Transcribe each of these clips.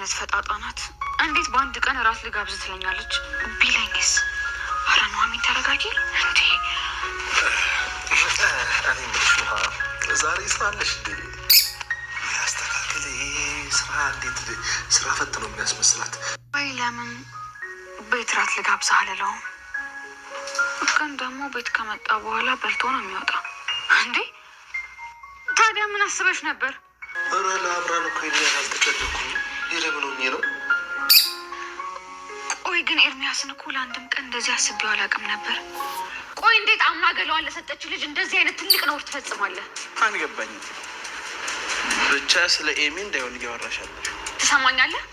አይነት ፈጣጣ ናት? እንዴት በአንድ ቀን ራት ልጋብዝ ትለኛለች? ቢለኝስ? ኧረ ኑሐሚን ተረጋጊ እንዴ። እኔ የምልሽ ውሃ ዛሬ ስራ አለሽ እንዴ? ያስተካክል ስራ። እንዴት ስራ ፈት ነው የሚያስመስላት? ወይ ለምን ቤት ራት ልጋብዝ አልለውም? ግን ደግሞ ቤት ከመጣ በኋላ በልቶ ነው የሚወጣው። እንዴ ታዲያ ምን አስበሽ ነበር? ኧረ ለአብራን እኮ ይልያል አልተጨነኩም። ይለምኖኝ ነው። ቆይ ግን ኤርሚያስን እኮ ለአንድም ቀን እንደዚህ አስቤው አላውቅም ነበር። ቆይ እንዴት አምና ገለዋን ለሰጠች ልጅ እንደዚህ አይነት ትልቅ ነውር ትፈጽማለህ? አንገባኝም። ብቻ ስለ ኤሚ እንዳይሆን እያወራሻለሽ። ትሰማኛለህ?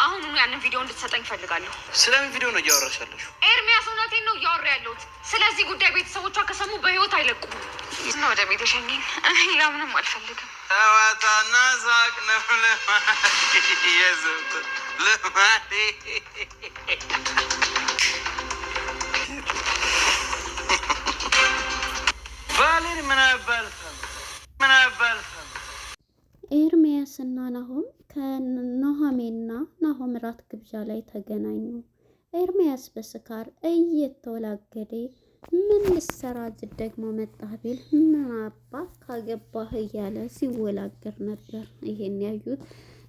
አሁኑኑ ያንን ቪዲዮ እንድትሰጠኝ እፈልጋለሁ። ስለምን ቪዲዮ ነው እያወራሻለሽ? ኤርሚያስ እውነቴን ነው እያወራ ያለሁት። ስለዚህ ጉዳይ ቤተሰቦቿ ከሰሙ በህይወት አይለቁም። ነው ወደ ቤት የሸኘኝ። ሌላ ምንም አልፈልግም። ጨዋታና ሳቅ ነው ልማዴ። ባሌን ምን አባልታ ኤርሚያስና ናሆም ከኑሐሚንና ናሆም ራት ግብዣ ላይ ተገናኙ። ኤርሚያስ በስካር እየተወላገደ ምን ልሰራ ደግሞ መጣህ ቢል ምን አባ ካገባህ እያለ ሲወላገር ነበር። ይሄን ያዩት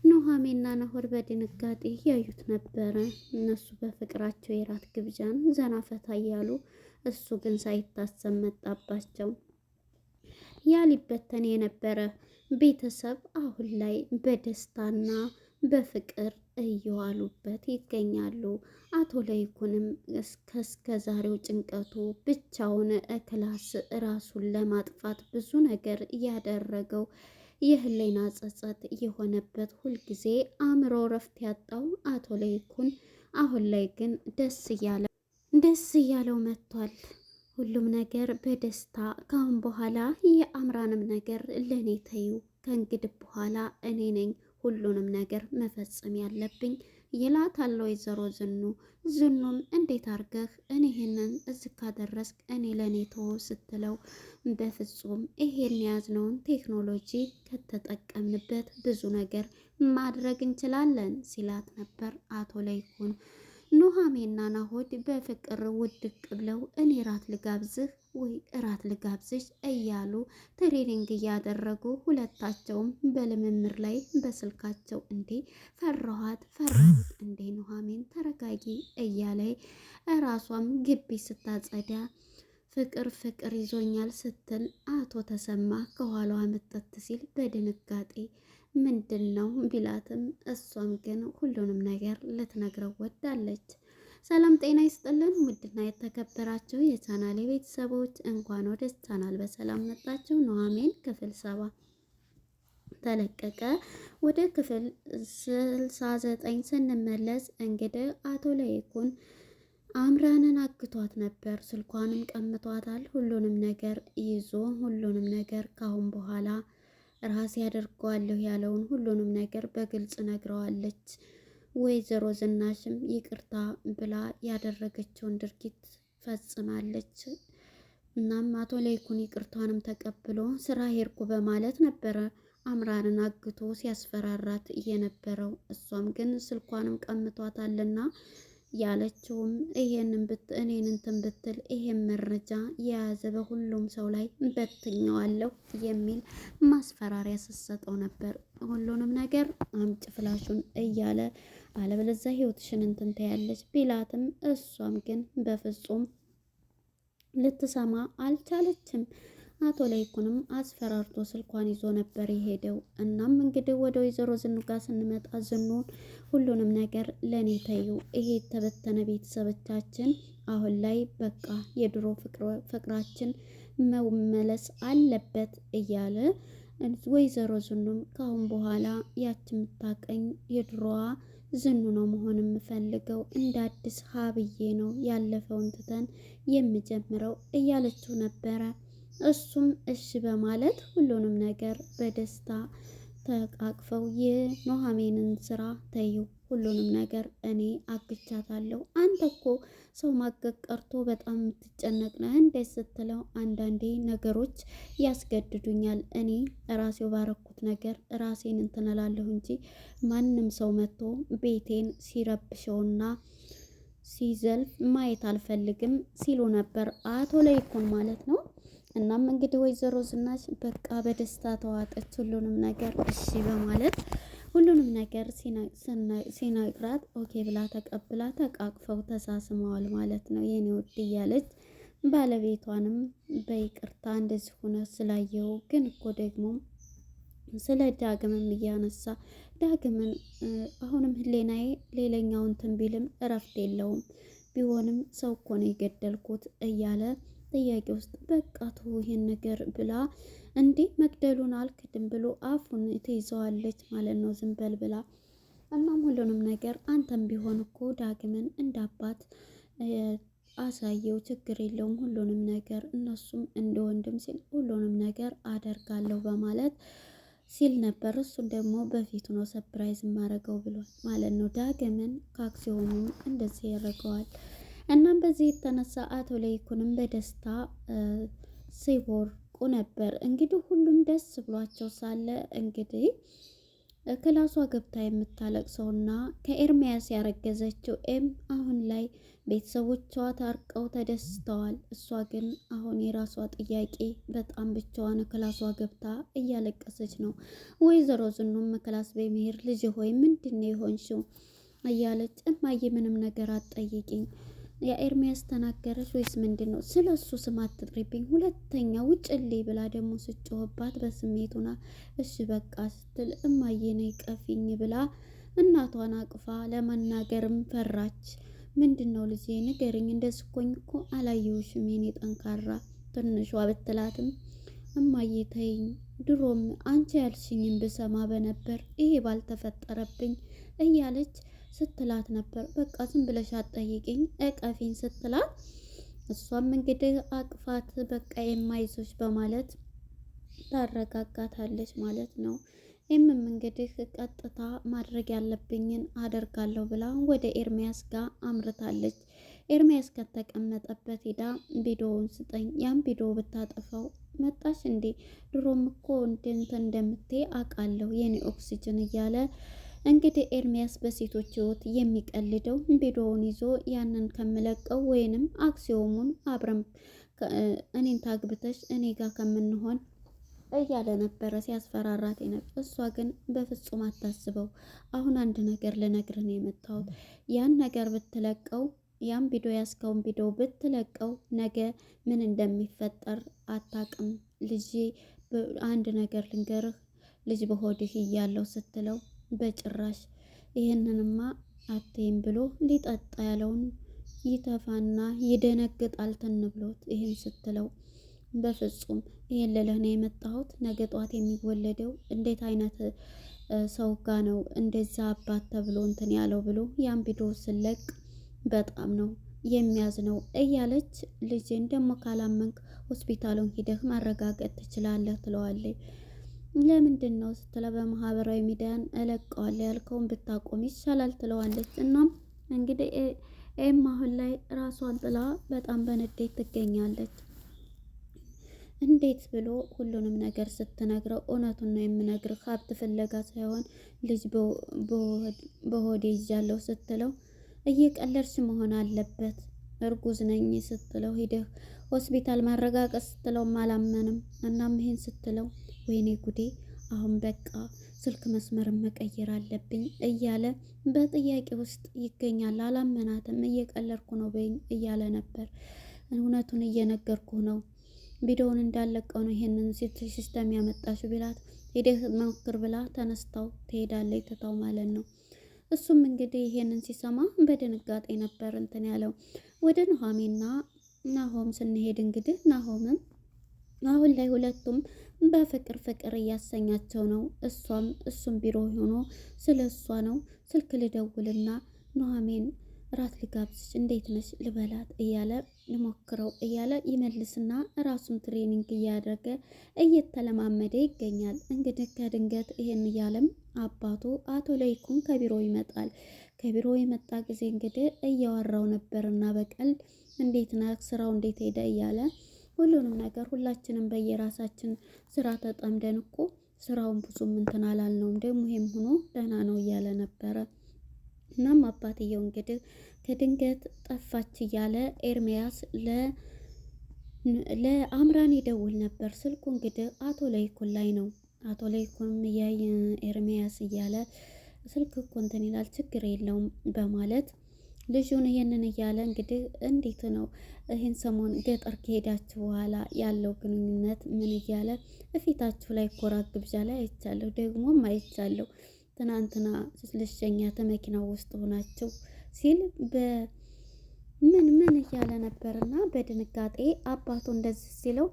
ኑሐሚንና ናሆር በድንጋጤ ያዩት ነበረ። እነሱ በፍቅራቸው የራት ግብዣን ዘና ፈታ እያሉ፣ እሱ ግን ሳይታሰብ መጣባቸው። ያ ሊበተን የነበረ ቤተሰብ አሁን ላይ በደስታና በፍቅር እየዋሉበት ይገኛሉ። አቶ ለይኩንም እስከ ዛሬው ጭንቀቱ ብቻውን ክላስ ራሱን ለማጥፋት ብዙ ነገር ያደረገው የህሊና ጸጸት የሆነበት ሁልጊዜ አእምሮ ረፍት ያጣው አቶ ለይኩን አሁን ላይ ግን ደስ እያለው መጥቷል። ሁሉም ነገር በደስታ ካሁን በኋላ የአምራንም ነገር ለኔ ተዩ፣ ከእንግዲህ በኋላ እኔ ነኝ ሁሉንም ነገር መፈጸም ያለብኝ ይላታል ወይዘሮ ዝኑም እንዴት አርገህ እኔ ይሄንን እዚህ ካደረስክ እኔ ለኔ ተው ስትለው፣ በፍጹም ይሄን የያዝነውን ቴክኖሎጂ ከተጠቀምንበት ብዙ ነገር ማድረግ እንችላለን ሲላት ነበር አቶ ለይኩን። ኑሐሚንና ናሆድ በፍቅር ውድቅ ብለው እኔ ራት ልጋብዝህ ወይ እራት ልጋብዝሽ እያሉ ትሬኒንግ እያደረጉ ሁለታቸውም በልምምር ላይ በስልካቸው ፈራሁት እንዴ ኑሐሚን ተረጋጊ እያለ እራሷም ግቢ ስታጸዳ ፍቅር ይዞኛል ስትል አቶ ተሰማ ከኋላዋ መጠት ሲል በድንጋጤ ምንድን ነው ቢላትም እሷም ግን ሁሉንም ነገር ልትነግረው ወዳለች። ሰላም ጤና ይስጥልን ውድና የተከበራችሁ የቻናሌ ቤተሰቦች እንኳን ወደ ቻናል በሰላም መጣችሁ። ኑሐሚን ክፍል 7 ተለቀቀ። ወደ ክፍል 69 ስንመለስ እንግዲህ አቶ ለይኩን አምራንን አግቷት ነበር። ስልኳንም ቀምቷታል። ሁሉንም ነገር ይዞ ሁሉንም ነገር ካሁን በኋላ ራሴ ያደርገዋለሁ ያለውን ሁሉንም ነገር በግልጽ ነግረዋለች። ወይዘሮ ዝናሽም ይቅርታ ብላ ያደረገችውን ድርጊት ፈጽማለች። እናም አቶ ለይኩን ይቅርታንም ተቀብሎ ስራ ሄድኩ በማለት ነበረ አምራንን አግቶ ሲያስፈራራት የነበረው። እሷም ግን ስልኳንም ቀምቷታልና ያለችውም ይሄንን እኔን እንትን ብትል ይሄን መረጃ የያዘ በሁሉም ሰው ላይ በትኛዋለሁ የሚል ማስፈራሪያ ስትሰጠው ነበር። ሁሉንም ነገር አምጭ ፍላሹን እያለ አለበለዚያ ህይወትሽን እንትን ታያለች ቢላትም እሷም ግን በፍጹም ልትሰማ አልቻለችም። አቶ ለይኩንም አስፈራርቶ ስልኳን ይዞ ነበር የሄደው። እናም እንግዲህ ወደ ወይዘሮ ዝኑ ጋር ስንመጣ ዝኑን ሁሉንም ነገር ለኔ ተዩ፣ ይሄ የተበተነ ቤተሰቦቻችን አሁን ላይ በቃ የድሮ ፍቅራችን መመለስ አለበት እያለ ወይዘሮ ዝኑም ካሁን በኋላ ያች የምታቀኝ የድሮዋ ዝኑ ነው መሆን የምፈልገው፣ እንደ አዲስ ሀብዬ ነው ያለፈውን ትተን የምጀምረው እያለችው ነበረ። እሱም እሺ በማለት ሁሉንም ነገር በደስታ ተቃቅፈው የኑሐሚንን ስራ ተዩ፣ ሁሉንም ነገር እኔ አግቻታለሁ። አንተ እኮ ሰው ማገግ ቀርቶ በጣም የምትጨነቅ ነህ እንዴት ስትለው፣ አንዳንዴ ነገሮች ያስገድዱኛል። እኔ ራሴው ባረኩት ነገር ራሴን እንትን እላለሁ እንጂ ማንም ሰው መጥቶ ቤቴን ሲረብሸውና ሲዘልፍ ማየት አልፈልግም ሲሉ ነበር አቶ ለይኩን ማለት ነው። እናም እንግዲህ ወይዘሮ ዝናሽ በቃ በደስታ ተዋጠች። ሁሉንም ነገር እሺ በማለት ሁሉንም ነገር ሲነግራት ኦኬ ብላ ተቀብላ ተቃቅፈው ተሳስመዋል ማለት ነው። የኔ ውድ እያለች ባለቤቷንም በይቅርታ እንደዚህ ሆነ ስላየው ግን እኮ ደግሞ ስለ ዳግምም እያነሳ ዳግምን አሁንም ህሌናዬ ሌላኛውን እንትን ቢልም እረፍት የለውም ቢሆንም ሰው እኮ ነው የገደልኩት እያለ ጥያቄ ውስጥ በቃ ተው ይሄን ነገር ብላ እንዴ መግደሉን አልክድም ብሎ አፉን ትይዘዋለች ማለት ነው። ዝም በል ብላ እናም ሁሉንም ነገር አንተም ቢሆን እኮ ዳግምን እንዳባት አሳየው ችግር የለውም ሁሉንም ነገር እነሱም እንደ ወንድም ሲል ሁሉንም ነገር አደርጋለሁ በማለት ሲል ነበር። እሱን ደግሞ በፊቱ ነው ሰፕራይዝ ማረገው ብሏል ማለት ነው። ዳግምን ከአክሲዮኑ እንደዚህ ያደርገዋል። እናም በዚህ የተነሳ አቶ ለይኩንም በደስታ ሲቦርቁ ነበር። እንግዲህ ሁሉም ደስ ብሏቸው ሳለ እንግዲህ ክላሷ ገብታ የምታለቅሰውና ከኤርሚያስ ያረገዘችው አሁን ላይ ቤተሰቦቿ ታርቀው ተደስተዋል። እሷ ግን አሁን የራሷ ጥያቄ በጣም ብቻዋን ክላሷ ገብታ እያለቀሰች ነው። ወይዘሮ ዝኑም ክላስ በመሄድ ልጅ ሆይ ምንድነው የሆንሽው እያለች እማዬ ምንም ነገር አትጠይቂኝ የኤርሚያስ ተናገረች ወይስ ምንድን ነው? ስለ እሱ ስም አትጥሪብኝ፣ ሁለተኛ ውጭልኝ ብላ ደግሞ ስጮህባት በስሜቱና እሺ በቃ ስትል እማዬ ነይ ቀፊኝ ብላ እናቷን አቅፋ ለመናገርም ፈራች። ምንድን ነው ልጄ ንገሪኝ፣ እንደዚህ እኮ አላየሁሽም የኔ ጠንካራ ትንሿ ብትላትም እማዬ ተይኝ፣ ድሮም አንቺ ያልሽኝን ብሰማ በነበር ይሄ ባልተፈጠረብኝ እያለች ስትላት ነበር። በቃ ዝም ብለሽ አትጠይቂኝ እቀፊኝ ስትላት እሷም እንግዲህ አቅፋት በቃ የማይዞች በማለት ታረጋጋታለች ማለት ነው። ይህም እንግዲህ ቀጥታ ማድረግ ያለብኝን አደርጋለሁ ብላ ወደ ኤርሚያስ ጋር አምርታለች። ኤርሚያስ ከተቀመጠበት ሄዳ ቪዲዮውን ስጠኝ፣ ያን ቪዲዮ ብታጠፋው መጣሽ እንዴ ድሮም እኮ እንትን እንደምትይ አውቃለሁ የኔ ኦክሲጅን እያለ እንግዲህ ኤርሚያስ በሴቶች ህይወት የሚቀልደው ቪዲዮውን ይዞ ያንን ከምለቀው ወይንም አክሲዮሙን አብረን እኔን ታግብተሽ እኔ ጋር ከምንሆን እያለ ነበረ ሲያስፈራራት ነበር። እሷ ግን በፍጹም አታስበው። አሁን አንድ ነገር ልነግርህ ነው የመጣሁት። ያን ነገር ብትለቀው ያን ቪዲዮ ያስከውን ቪዲዮ ብትለቀው ነገ ምን እንደሚፈጠር አታቅም። ልጄ አንድ ነገር ልንገርህ ልጅ በሆድህ እያለው ስትለው በጭራሽ ይህንንማ አትይም ብሎ ሊጠጣ ያለውን ይተፋና ይደነግጣል ትን ብሎት ይህን ስትለው በፍጹም ይህን ልልህ ነው የመጣሁት። ነገ ጧት የሚወለደው እንዴት አይነት ሰው ጋ ነው እንደዛ አባት ተብሎ እንትን ያለው ብሎ ያን ቪዲዮ ስለቅ በጣም ነው የሚያዝነው እያለች ልጄን ደግሞ ካላመንክ ሆስፒታሉን ሂደህ ማረጋገጥ ትችላለህ ትለዋለች። ለምንድን ነው ስትለ በማህበራዊ ሚዲያን እለቀዋለሁ ያልከውን ብታቆም ይሻላል ትለዋለች። እናም እንግዲህ አሁን ላይ ራሷን ጥላ በጣም በንዴት ትገኛለች። እንዴት ብሎ ሁሉንም ነገር ስትነግረው እውነቱን ነው የምነግርህ ሀብት ፍለጋ ሳይሆን ልጅ በሆዴ ይዣለሁ ስትለው እየቀለድሽ መሆን አለበት እርጉዝ ነኝ ስትለው ሂደህ ሆስፒታል ማረጋገጥ ስትለው አላመንም። እናም ይሄን ስትለው ወይኔ ጉዴ አሁን በቃ ስልክ መስመር መቀየር አለብኝ እያለ በጥያቄ ውስጥ ይገኛል። አላመናትም። እየቀለድኩ ነው በይኝ እያለ ነበር። እውነቱን እየነገርኩ ነው ቪዲዮውን እንዳለቀው ነው ይሄንን ሲስተም ያመጣሽው ቢላት ሄደህ ሞክር ብላ ተነስታው ትሄዳለች ትታው ማለት ነው። እሱም እንግዲህ ይሄንን ሲሰማ በድንጋጤ ነበር እንትን ያለው። ወደ ኑሐሚንና ናሆም ስንሄድ እንግዲህ ናሆምም አሁን ላይ ሁለቱም በፍቅር እያሰኛቸው ነው። እሱም ቢሮ ሆኖ ስለ እሷ ነው ስልክ ልደውልና ኑሐሚን እራት ልጋብዝሽ እንዴት ነሽ ልበላት እያለ ሊሞክረው እያለ ይመልስና ራሱን ትሬኒንግ እያደረገ እየተለማመደ ይገኛል። እንግዲህ ከድንገት ይሄን እያለም አባቱ አቶ ለይኩን ከቢሮ ይመጣል። ከቢሮ የመጣ ጊዜ እንግዲህ እያወራው ነበርና በቀልድ እንዴት ነህ ስራው እንዴት ሄደ እያለ ሁሉንም ነገር ሁላችንም በየራሳችን ስራ ተጠምደን እኮ ስራውን ብዙም እንትን አላልነውም ደግሞ ይሄም ሆኖ ደህና ነው እያለ ነበረ። እናም አባትየው እንግዲህ ከድንገት ጠፋች እያለ ኤርሚያስ ለአምራን ይደውል ነበር። ስልኩ እንግዲህ አቶ ለይኩን ላይ ነው። አቶ ለይኩን ኤርሚያስ እያለ ስልክ እኮ እንትን ይላል ችግር የለውም በማለት ልጁን ይሄንን እያለ እንግዲህ እንዴት ነው ይህን ሰሞን ገጠር ከሄዳችሁ በኋላ ያለው ግንኙነት ምን እያለ እፊታችሁ ላይ ኮራ ግብዣ ላይ አይቻለሁ፣ ደግሞም አይቻለሁ ትናንትና ልሸኛት መኪናው ውስጥ ሆናችሁ ሲል ምን እያለ ነበርና በድንጋጤ አባቱ እንደዚህ ሲለው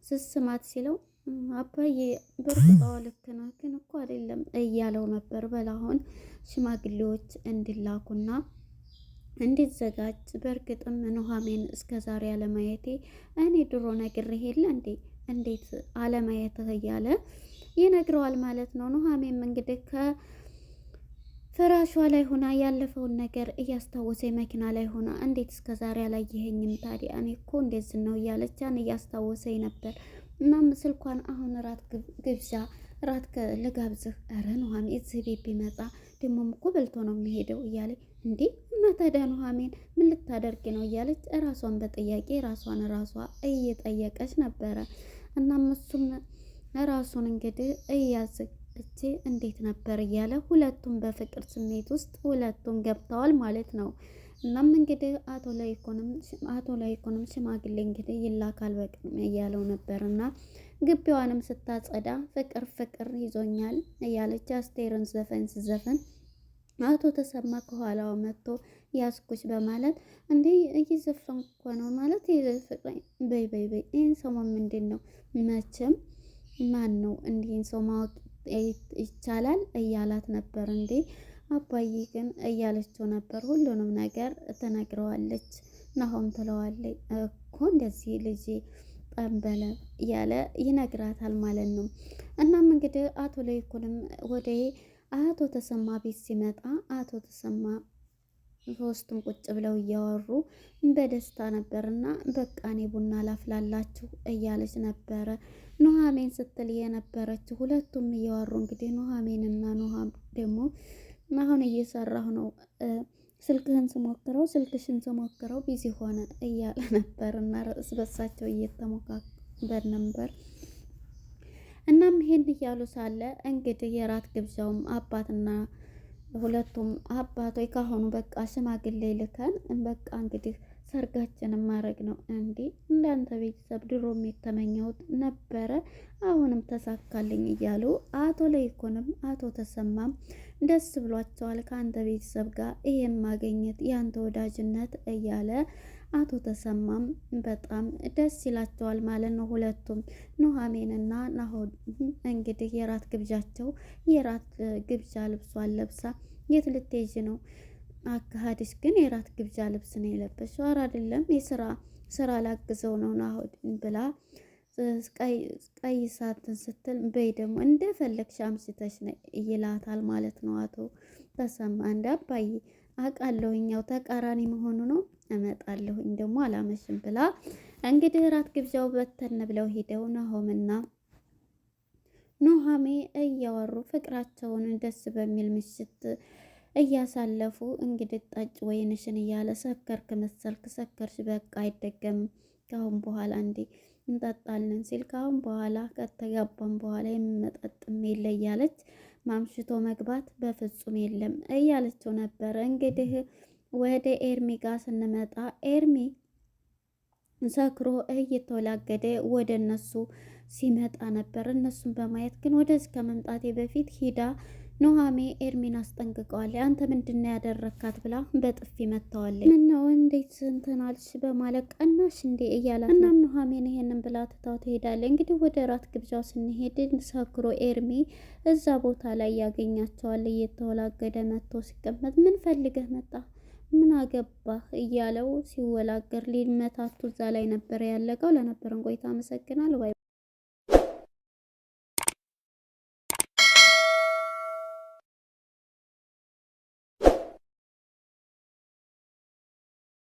ስስማት ሲለው አባዬ በርግጣው ልክ ነው ግን እኮ አይደለም እያለው ነበር። በላሁን ሽማግሌዎች እንዲላኩና እንዲዘጋጅ በእርግጥም ኑሐሚን እስከዛሬ አለማየቴ እኔ ድሮ ነግሬህ የለ እንዴት አለማየትህ እያለ ይነግረዋል ማለት ነው። ኑሐሚን እንግዲህ ከፍራሿ ላይ ሆና ያለፈውን ነገር እያስታወሰ መኪና ላይ ሆና እንዴት እስከዛሬ አላየኸኝም ታዲያ እኔ እኮ እንደዚህ ነው እያለች ያን እያስታወሰኝ ነበር። እናም ስልኳን አሁን ግብዣ ራት ልጋብዝህ፣ ኧረ ኑሐሚን እዚህ ቤት ቢመጣ ደግሞም እኮ በልቶ ነው የሚሄደው እያለ እንዴ እና ታዲያ ኑሐሚን ምን ልታደርግ ነው እያለች ራሷን በጥያቄ ራሷ እየጠየቀች ነበረ። እናም እሱም ራሱን እንግዲህ እያዘች እንዴት ነበር እያለ ሁለቱም በፍቅር ስሜት ውስጥ ሁለቱም ገብተዋል ማለት ነው። እናም እንግዲህ አቶ ላይኩንም ሽማግሌ እንግዲህ ይላካል በቅድም እያለው ነበርና ግቢዋንም ስታጸዳ ፍቅር ይዞኛል እያለች አስቴርን ዘፈን ስዘፈን አቶ ተሰማ ከኋላው መጥቶ ያስኩሽ በማለት እንዴ እየዘፈንኩ እኮ ነው ማለት በይ ይህን ሰሞን ምንድን ነው መቼም ማን ነው እንዲህን ሰው ማወቅ ይቻላል እያላት ነበር። እንዴ አባዬ ግን እያለችው ነበር። ሁሉንም ነገር ትነግረዋለች። ናሆም ትለዋለች እኮ እንደዚህ ልጅ ጠንበለ እያለ ይነግራታል ማለት ነው። እናም እንግዲህ አቶ ለይኩንም ወደ አቶ ተሰማ ቤት ሲመጣ አቶ ተሰማ ሶስቱም ቁጭ ብለው እያወሩ በደስታ ነበርና በቃ እኔ ቡና ላፍላላችሁ እያለች ነበረ ኑሐሚን ስትል የነበረችው። ሁለቱም እያወሩ እንግዲህ ኑሐሚንና ኑሐም ደግሞ አሁን እየሰራሁ ነው ስልክሽን ስሞክረው ቢዚ ሆነ እያለ ነበርና ርዕስ በሳቸው እየተሞካከሩ ነበር። እናም ይሄን እያሉ ሳለ እንግዲህ የራት ግብዣውም አባትና ሁለቱም አባቶች ካሁኑ በቃ ሽማግሌ ልከን በቃ እንግዲህ ሰርጋችንን ማድረግ ነው። እንዳንተ ቤተሰብ ድሮም የተመኘሁት ነበረ አሁንም ተሳካልኝ እያሉ አቶ ለይኩንም አቶ ተሰማም ደስ ብሏቸዋል። ከአንተ ቤተሰብ ጋር ይሄን ማግኘት ያንተ ወዳጅነት እያለ አቶ ተሰማም በጣም ደስ ይላቸዋል ማለት ነው። ሁለቱም ኑሐሚንና ናሆም እንግዲህ የራት ግብዣ ልብሷን ለብሳ የት ልትሄጂ ነው? አካሄድሽ ግን የራት ግብዣ ልብስ ነው የለበሽው። ኧረ አይደለም ስራ ላግዘው ነው ናሆም ብላ ቀይ ሳትን ስትል በይ ደግሞ እንደፈለግሽ አምሽተሽ ነው ይላታል ማለት ነው። አቶ ተሰማ እንደ አባዬ አውቃለሁኛው ተቃራኒ መሆኑ ነው እመጣለሁኝ ደግሞ አላመሽም ብላ እንግዲህ ራት ግብዣው በተን ብለው ሄደው ናሆምና ኑሐሚን እያወሩ ፍቅራቸውን ደስ በሚል ምሽት እያሳለፉ እንግዲህ ጠጭ ወይንሽን እያለ ሰከርክ መሰልክ ሰከርሽ በቃ አይደገምም ካሁን በኋላ እንጠጣለን ሲል ካሁን በኋላ ከተጋባን በኋላ የምመጠጥም የለ እያለች ማምሽቶ መግባት በፍጹም የለም እያለችው ነበር። እንግዲህ ወደ ኤርሚ ጋር ስንመጣ ኤርሚ ሰክሮ እየተወላገደ ወደ እነሱ ሲመጣ ነበር። እነሱን በማየት ግን ወደዚህ ከመምጣቴ በፊት ሂዳ ኑሐሚን ኤርሚን አስጠንቅቀዋለች። አንተ ምንድነው ያደረካት ብላ በጥፊ መታዋለች። ምን ነው እንዴት እንትን አልሽ በማለት ቀናሽ እንዴ እያላት እናም ኑሐሚን ይሄንን ብላ ትታው ትሄዳለች። እንግዲህ ወደ ራት ግብዣው ስንሄድ ሰክሮ ኤርሚ እዛ ቦታ ላይ ያገኛቸዋል። እየተወላገደ መጥቶ ሲቀመጥ ምን ፈልገህ መጣ ምን አገባህ እያለው ሲወላገር ሊመታቱ እዛ ላይ ነበር ያለቀው። ለነበረን ቆይታ አመሰግናለሁ።